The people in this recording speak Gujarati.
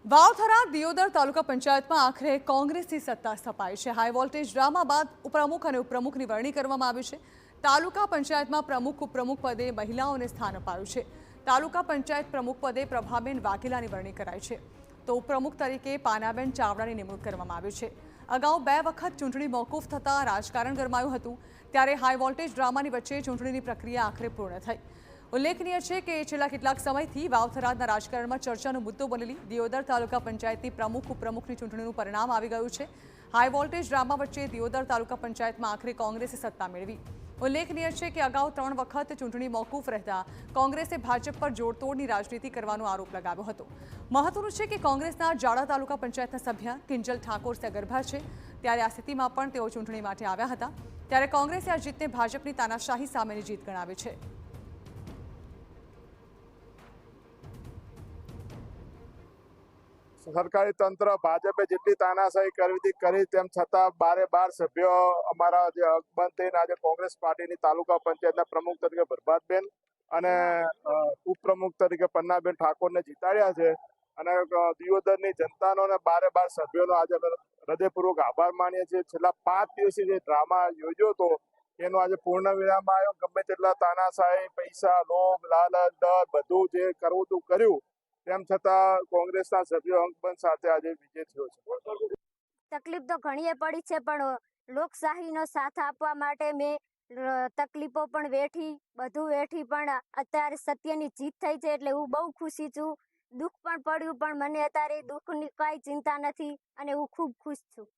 વાવથરા દિયોદર તાલુકા પંચાયતમાં આખરે કોંગ્રેસની સત્તા સ્થપાઈ છે। હાઈ વોલ્ટેજ ડ્રામા બાદ ઉપપ્રમુખ અને ઉપપ્રમુખની વરણી કરવામાં આવી છે। તાલુકા પંચાયતમાં પ્રમુખ ઉપપ્રમુખ પદે મહિલાઓને સ્થાન અપાયું છે। તાલુકા પંચાયત પ્રમુખ પદે પ્રભાબેન વાઘેલાની વરણી કરાઈ છે, તો ઉપપ્રમુખ તરીકે પાનાબેન ચાવડાની નિમણૂક કરવામાં આવી છે। અગાઉ 2 વખત ચૂંટણી મોકૂફ થતાં રાજકારણ ગરમાયું હતું, ત્યારે હાઈ વોલ્ટેજ ડ્રામાની વચ્ચે ચૂંટણીની પ્રક્રિયા આખરે પૂર્ણ થઈ। ઉલ્લેખનીય છે કે છેલ્લા કેટલાક સમયથી વાવથરાના રાજકારણમાં ચર્ચાનો મુદ્દો બનેલી દિયોદર તાલુકા પંચાયતની પ્રમુખ ઉપપ્રમુખની ચૂંટણીનું પરિણામ આવી ગયું છે। હાઈ વોલ્ટેજ ડ્રામા વચ્ચે દિયોદર તાલુકા પંચાયતમાં આખરે કોંગ્રેસે સત્તા મેળવી। ઉલ્લેખનીય છે કે અગાઉ 3 વખત ચૂંટણી મોકૂફ રહેતા કોંગ્રેસે ભાજપ પર જોડતોડની રાજનીતિ કરવાનો આરોપ લગાવ્યો હતો। મહત્વનું છે કે કોંગ્રેસના જાડા તાલુકા પંચાયતના સભ્ય કિંજલ ઠાકોર સગર્ભા છે, ત્યારે આ સ્થિતિમાં પણ તેઓ ચૂંટણી માટે આવ્યા હતા, ત્યારે કોંગ્રેસે આ જીતને ભાજપની તાનાશાહી સામેની જીત ગણાવી છે। સરકારી તંત્ર ભાજપે જેટલી તાનાશાહી કરી તેમ છતાં 12 સભ્યો અમારા જે અકબંધ થઈને આજે કોંગ્રેસ પાર્ટીની તાલુકા પંચાયતના પ્રમુખ તરીકે પ્રભાતબેન અને ઉપપ્રમુખ તરીકે પન્નાબેન ઠાકોરને જીતાડ્યા છે। અને દિયોદરની જનતાનો અને 12 સભ્યોનો આજે હૃદયપૂર્વક આભાર માનીએ છીએ। છેલ્લા 5 દિવસથી જે ડ્રામા યોજ્યો હતો એનો આજે પૂર્ણ વિરામ આવ્યો। ગમે તેટલા તાનાશાહી, પૈસા, લોભ, લાલચ, ડર બધું જે કરવું હતું કર્યું, તેમ છતાં કોંગ્રેસના સભ્યો અંકબંધ સાથે આજે વિજય થયો છે। તકલીફ તો ઘણી પડી છે, પણ લોકશાહીનો સાથ આપવા માટે મેં તકલીફો પણ વેઠી, બધું વેઠી, પણ અત્યારે સત્યની જીત થઈ છે એટલે હું બહુ ખુશી છું। દુઃખ પણ પડ્યું, પણ મને અત્યારે દુઃખની કાંઈ ચિંતા નથી અને હું ખૂબ ખુશ છું।